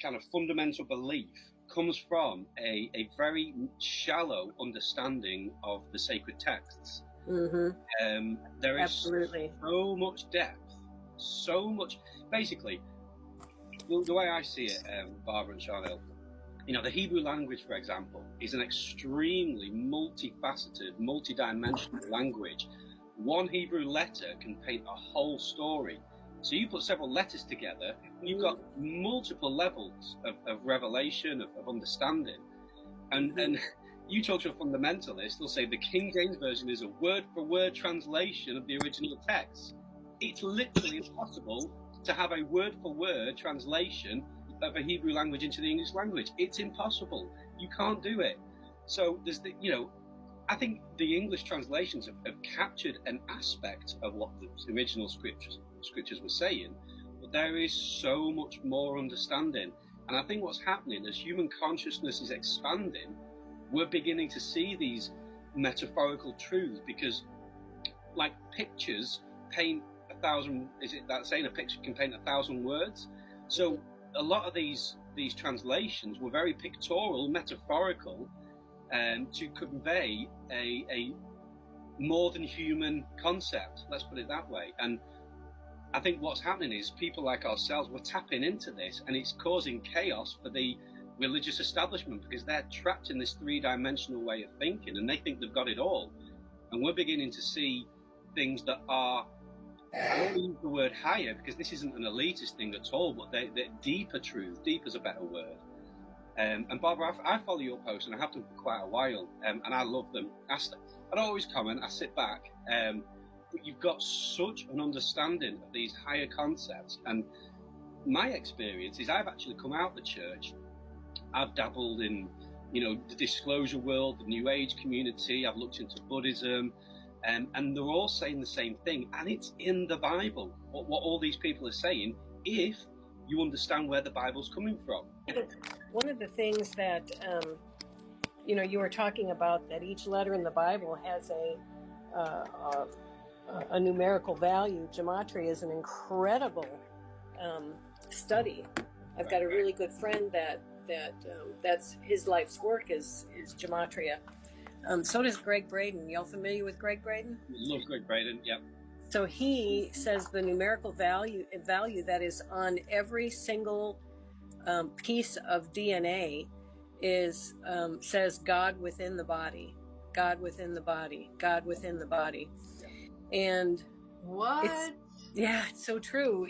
kind of fundamental belief comes from a very shallow understanding of the sacred texts. There is Absolutely. so much depth, so much. Basically, the way I see it, Barbara and Charnel, the Hebrew language, for example, is an extremely multifaceted, multidimensional language. One Hebrew letter can paint a whole story. So you put several letters together, you've got multiple levels of revelation, of understanding. And you talk to a fundamentalist, they'll say the King James Version is a word-for-word translation of the original text. It's literally impossible to have a word-for-word translation of a Hebrew language into the English language. It's impossible. You can't do it. So there's I think the English translations have captured an aspect of what the original scriptures were saying, but there is so much more understanding. And I think what's happening as human consciousness is expanding, we're beginning to see these metaphorical truths, because like pictures paint 1,000, is it that saying, a picture can paint 1,000 words? So a lot of these translations were very pictorial, metaphorical, to convey a more than human concept, let's put it that way. And I think what's happening is people like ourselves, we're tapping into this, and it's causing chaos for the religious establishment, because they're trapped in this three-dimensional way of thinking, and they think they've got it all. And we're beginning to see things that are, I don't use the word higher, because this isn't an elitist thing at all, but they're deeper truth. Deep is a better word. And Barbara, I follow your posts, and I have done for quite a while, and I love them. I don't always comment, I sit back, but you've got such an understanding of these higher concepts. And my experience is I've actually come out of the church. I've dabbled in, the disclosure world, the New Age community. I've looked into Buddhism, and they're all saying the same thing. And it's in the Bible, what all these people are saying, if you understand where the Bible's coming from. One of the things that, you were talking about, that each letter in the Bible has a numerical value. Gematria is an incredible study. I've got a really good friend that's his life's work is gematria. So does Greg Braden. Y'all familiar with Greg Braden? Love Greg Braden, yep. So he says the numerical value that is on every single piece of DNA is says God within the body, God within the body, God within the body. And what? It's so true,